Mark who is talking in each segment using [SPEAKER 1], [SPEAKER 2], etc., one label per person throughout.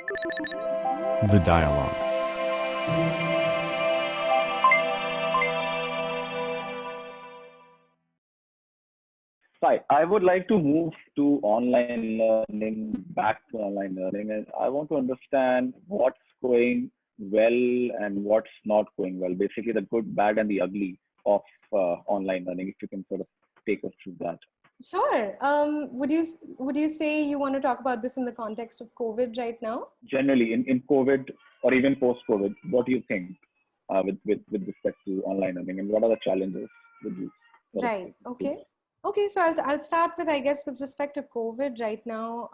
[SPEAKER 1] The dialogue.
[SPEAKER 2] I would like to move to online learning, back to online learning, and I want to understand what's going well and what's not going well. Basically, the good, bad, and the ugly of online learning. If you can sort of take us through that.
[SPEAKER 3] Sure. Would you say you want to talk about this in the context of COVID right now?
[SPEAKER 2] Generally, in COVID or even post-COVID, what do you think with respect to online learning, and what are the challenges would you sort of
[SPEAKER 3] Right.
[SPEAKER 2] think?
[SPEAKER 3] Okay. So I'll start with, I guess, with respect to COVID right now.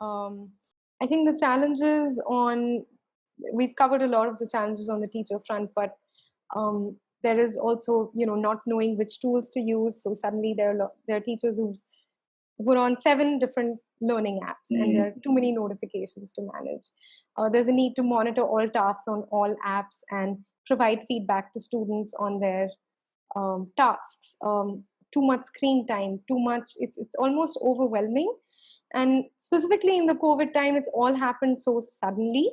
[SPEAKER 3] I think the challenges we've covered a lot of the challenges on the teacher front, but there is also, not knowing which tools to use. So suddenly there are teachers who were on 7 different learning apps, and there are too many notifications to manage. There's a need to monitor all tasks on all apps and provide feedback to students on their tasks. Too much screen time, too much, it's almost overwhelming. And specifically in the COVID time, it's all happened so suddenly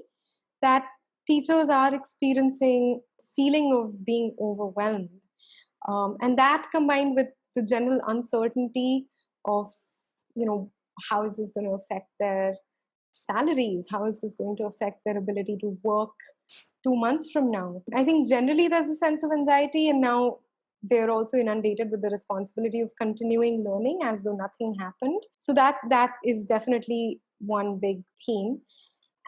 [SPEAKER 3] that teachers are experiencing feeling of being overwhelmed. And that combined with the general uncertainty of, how is this going to affect their salaries? How is this going to affect their ability to work 2 months from now? I think generally there's a sense of anxiety, and now they're also inundated with the responsibility of continuing learning as though nothing happened. So that is definitely one big theme.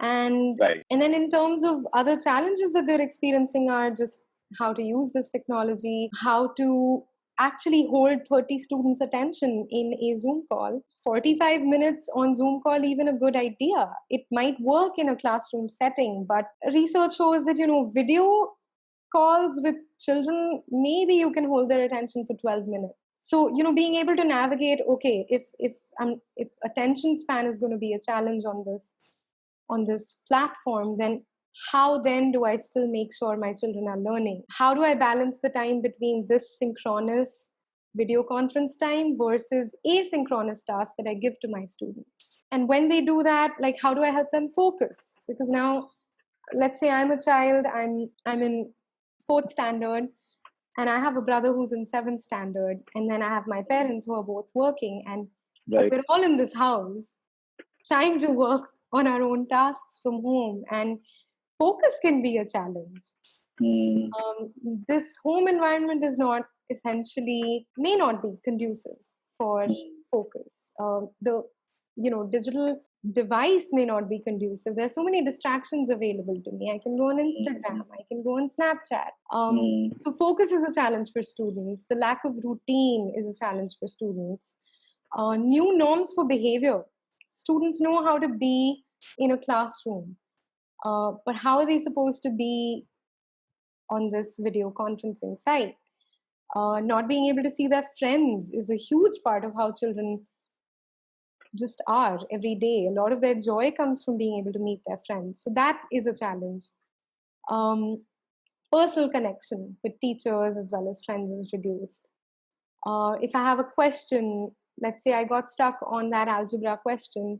[SPEAKER 3] And
[SPEAKER 2] Right.
[SPEAKER 3] and then in terms of other challenges that they're experiencing are just how to use this technology, how to actually hold 30 students' attention in a Zoom call. 45 minutes on Zoom call, even a good idea. It might work in a classroom setting, but research shows that, video calls with children, maybe you can hold their attention for 12 minutes. So, being able to navigate, okay, if attention span is going to be a challenge on this platform, then how then do I still make sure my children are learning? How do I balance the time between this synchronous video conference time versus asynchronous tasks that I give to my students? And when they do that, like, how do I help them focus? Because now, let's say I'm a child, I'm in 4th standard, and I have a brother who's in 7th standard, and then I have my parents who are both working, and
[SPEAKER 2] Right.
[SPEAKER 3] we're all in this house trying to work on our own tasks from home, and focus can be a challenge. This home environment is not may not be conducive for focus. The digital device may not be conducive. There's so many distractions available to me. I can go on Instagram, I can go on Snapchat. So focus is a challenge for students. The lack of routine is a challenge for students. New norms for behavior. Students know how to be in a classroom, but how are they supposed to be on this video conferencing site? Not being able to see their friends is a huge part of how children just are every day. A lot of their joy comes from being able to meet their friends. So that is a challenge. Personal connection with teachers as well as friends is reduced. If I have a question, let's say I got stuck on that algebra question,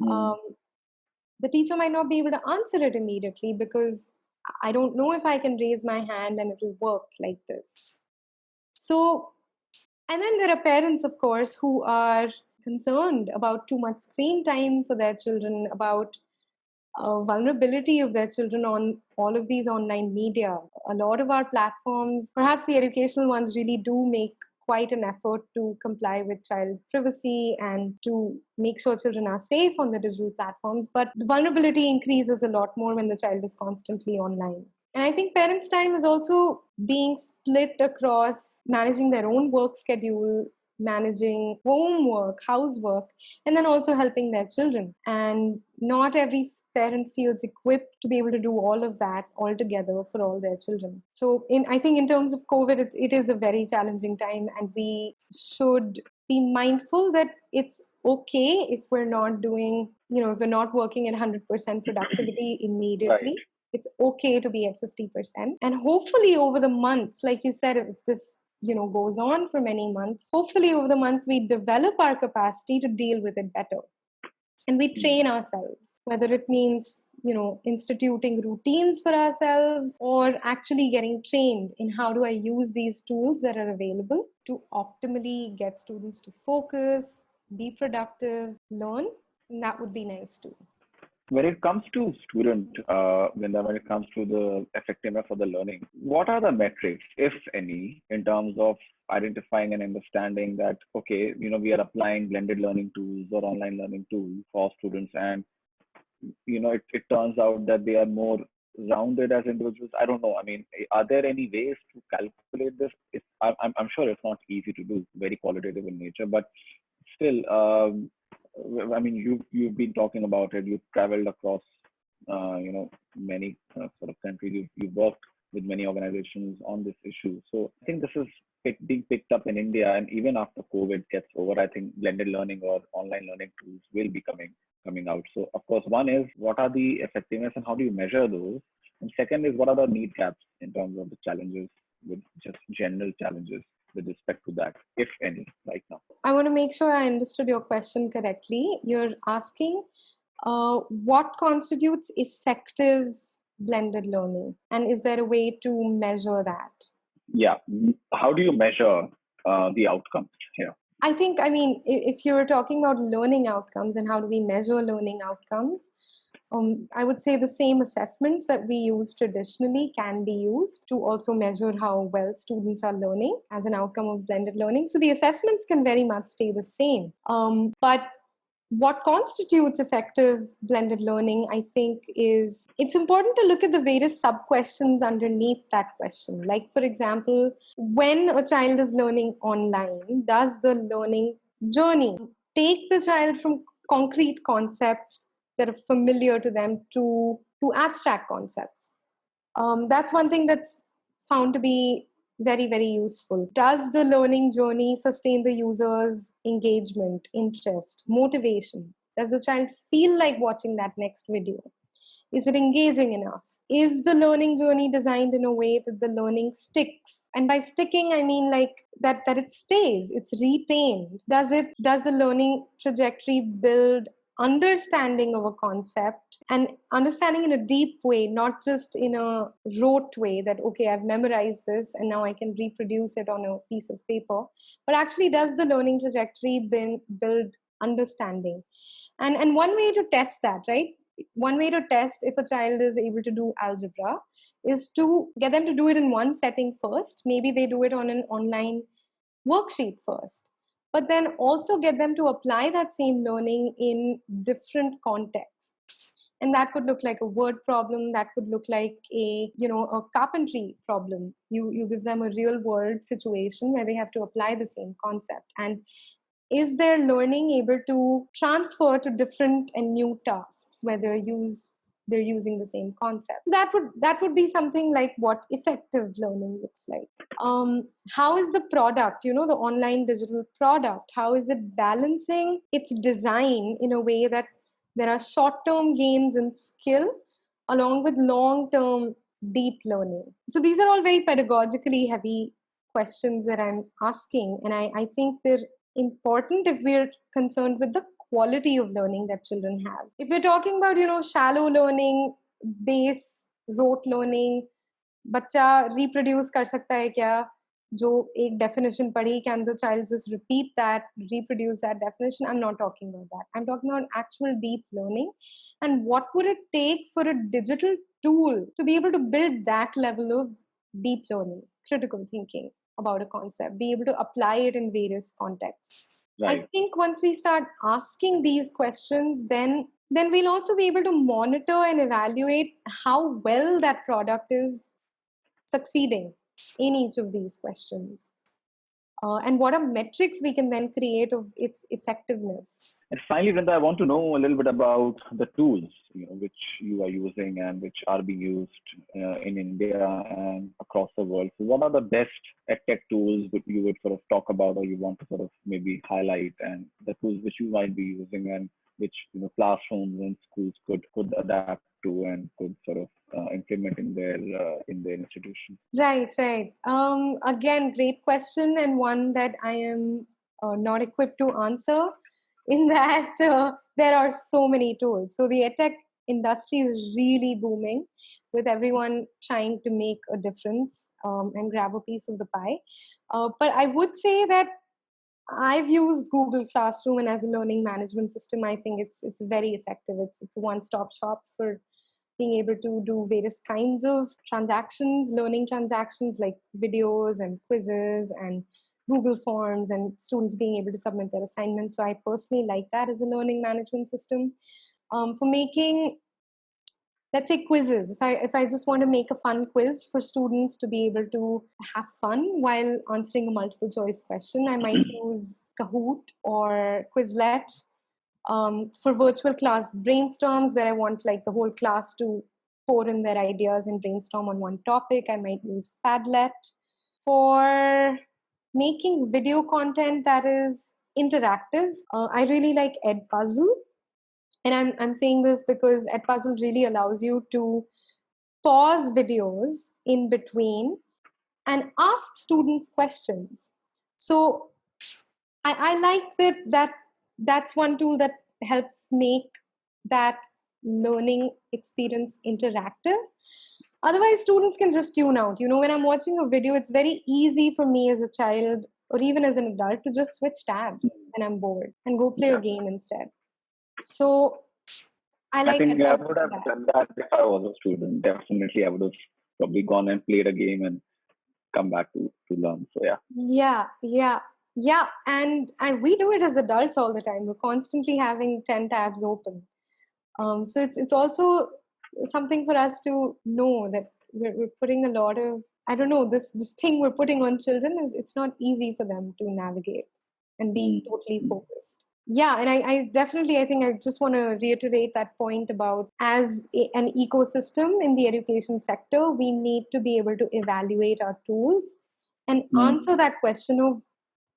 [SPEAKER 3] the teacher might not be able to answer it immediately because I don't know if I can raise my hand and it'll work like this. So, and then there are parents, of course, who are concerned about too much screen time for their children, about vulnerability of their children on all of these online media. A lot of our platforms, perhaps the educational ones, really do make quite an effort to comply with child privacy and to make sure children are safe on the digital platforms. But the vulnerability increases a lot more when the child is constantly online. And I think parents' time is also being split across managing their own work schedule, managing homework, housework, and then also helping their children. And not every parent feels equipped to be able to do all of that all together for all their children. So I think in terms of COVID, it is a very challenging time, and we should be mindful that it's okay if we're not doing, if we're not working at 100% productivity immediately.
[SPEAKER 2] Right.
[SPEAKER 3] It's okay to be at 50%. And hopefully over the months, like you said, if this goes on for many months, hopefully over the months we develop our capacity to deal with it better. And we train ourselves, whether it means, instituting routines for ourselves, or actually getting trained in how do I use these tools that are available to optimally get students to focus, be productive, learn. And that would be nice too.
[SPEAKER 2] When it comes to when it comes to the effectiveness of the learning, what are the metrics, if any, in terms of identifying and understanding that, okay, we are applying blended learning tools or online learning tools for students, and it turns out that they are more rounded as individuals. I don't know. I mean, are there any ways to calculate this? I'm sure it's not easy to do, very qualitative in nature, but still, I mean, you've been talking about it. You've traveled across, many sort of countries. You've worked with many organizations on this issue. So I think this is being picked up in India, and even after COVID gets over, I think blended learning or online learning tools will be coming out. So of course, one is what are the effectiveness and how do you measure those, and second is what are the need gaps in terms of the challenges, with just general challenges with respect to that, if any, right now.
[SPEAKER 3] I want to make sure I understood your question correctly. You're asking what constitutes effective blended learning, and is there a way to measure that?
[SPEAKER 2] Yeah. How do you measure the outcomes here?
[SPEAKER 3] I think, if you're talking about learning outcomes and how do we measure learning outcomes, I would say the same assessments that we use traditionally can be used to also measure how well students are learning as an outcome of blended learning. So the assessments can very much stay the same. But what constitutes effective blended learning, I think, is it's important to look at the various sub-questions underneath that question. Like, for example, when a child is learning online, does the learning journey take the child from concrete concepts that are familiar to them to abstract concepts? That's one thing that's found to be very, very useful. Does the learning journey sustain the user's engagement, interest, motivation? Does the child feel like watching that next video? Is it engaging enough? Is the learning journey designed in a way that the learning sticks? And by sticking, I mean like that it stays, it's retained. Does the learning trajectory build understanding of a concept, and understanding in a deep way, not just in a rote way that, okay, I've memorized this and now I can reproduce it on a piece of paper, but actually does the learning trajectory build understanding? And one way to test that, right? One way to test if a child is able to do algebra is to get them to do it in one setting first. Maybe they do it on an online worksheet first, but then also get them to apply that same learning in different contexts. And that could look like a word problem, that could look like a carpentry problem. You give them a real world situation where they have to apply the same concept, and is their learning able to transfer to different and new tasks where they're using the same concept? That would be something like what effective learning looks like. How is the product, the online digital product, how is it balancing its design in a way that there are short-term gains in skill along with long-term deep learning? So these are all very pedagogically heavy questions that I'm asking, and I think they're important if we're concerned with the quality of learning that children have. If we're talking about, shallow learning, base, rote learning, बच्चा reproduce कर सकता है क्या? जो एक definition पढ़ी, can the child just repeat that, reproduce that definition? I'm not talking about that. I'm talking about actual deep learning. And what would it take for a digital tool to be able to build that level of deep learning, critical thinking about a concept, be able to apply it in various contexts? Right. I think once we start asking these questions, then we'll also be able to monitor and evaluate how well that product is succeeding in each of these questions. And what are metrics we can then create of its effectiveness?
[SPEAKER 2] And finally, Vrinda, I want to know a little bit about the tools which you are using and which are being used in India and across the world. So what are the best EdTech tools that you would sort of talk about, or you want to sort of maybe highlight, and the tools which you might be using and which classrooms and schools could adapt to and could sort of implement in their institution?
[SPEAKER 3] Right. Again, great question, and one that I am not equipped to answer, in that there are so many tools. So the EdTech industry is really booming, with everyone trying to make a difference and grab a piece of the pie. But I would say that I've used Google Classroom, and as a learning management system, I think it's very effective. It's a one-stop shop for being able to do various kinds of transactions, learning transactions like videos and quizzes and Google Forms, and students being able to submit their assignments. So I personally like that as a learning management system. For making, let's say, quizzes, if I just want to make a fun quiz for students to be able to have fun while answering a multiple choice question, I might use Kahoot or Quizlet. For virtual class brainstorms, where I want like the whole class to pour in their ideas and brainstorm on one topic, I might use Padlet. For making video content that is interactive, I really like Edpuzzle. And I'm saying this because Edpuzzle really allows you to pause videos in between and ask students questions. So I like that's one tool that helps make that learning experience interactive. Otherwise, students can just tune out. When I'm watching a video, it's very easy for me as a child or even as an adult to just switch tabs when I'm bored and go play a game instead. So I like
[SPEAKER 2] think I
[SPEAKER 3] Edpuzzle
[SPEAKER 2] would
[SPEAKER 3] for
[SPEAKER 2] have
[SPEAKER 3] that.
[SPEAKER 2] done that if I was a student. Definitely, I would have probably gone and played a game and come back to learn. So
[SPEAKER 3] Yeah. And we do it as adults all the time. We're constantly having 10 tabs open. So it's also something for us to know that we're putting a lot of, I don't know, this thing we're putting on children it's not easy for them to navigate and be totally focused. Yeah, and I definitely, I think I just want to reiterate that point about as an ecosystem in the education sector, we need to be able to evaluate our tools and answer that question of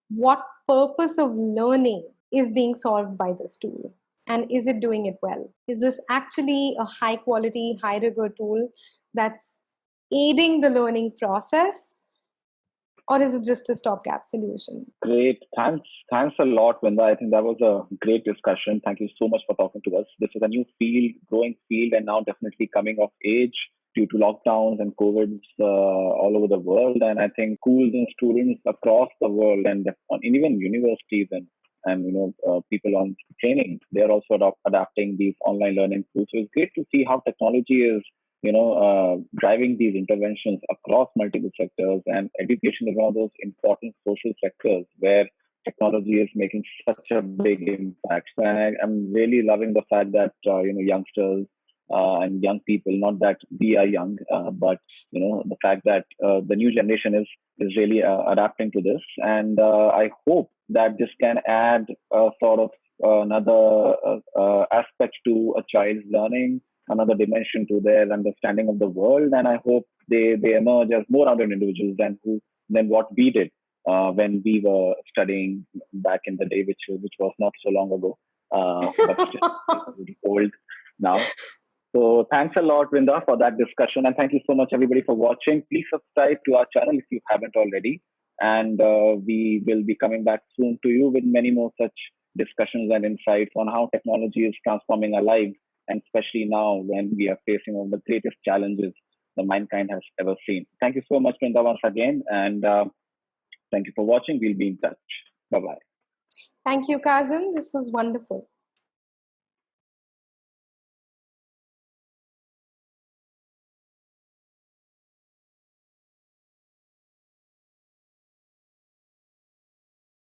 [SPEAKER 3] what purpose of learning is being solved by this tool, and is it doing it well? Is this actually a high quality, high rigor tool that's aiding the learning process, or is it just a stopgap solution?
[SPEAKER 2] Great. Thanks a lot, Vrinda. I think that was a great discussion. Thank you so much for talking to us. This is a new field, growing field, and now definitely coming of age due to lockdowns and COVIDs all over the world. And I think schools and students across the world, and even universities and people on training, they're also adapting these online learning tools. So it's great to see how technology is driving these interventions across multiple sectors, and education is one of those important social sectors where technology is making such a big impact. And I'm really loving the fact that youngsters and young people, not that we are young, but the fact that the new generation is really adapting to this. And I hope that this can add sort of another aspect to a child's learning, another dimension to their understanding of the world. And I hope they emerge as more rounded individuals than what we did when we were studying back in the day, which was not so long ago, but still pretty old now. So thanks a lot, Vrinda, for that discussion. And thank you so much, everybody, for watching. Please subscribe to our channel if you haven't already. And we will be coming back soon to you with many more such discussions and insights on how technology is transforming our lives, and especially now when we are facing one of the greatest challenges the mankind has ever seen. Thank you so much, Vrinda, once again. And thank you for watching. We'll be in touch. Bye-bye.
[SPEAKER 3] Thank you, Kazim. This was wonderful.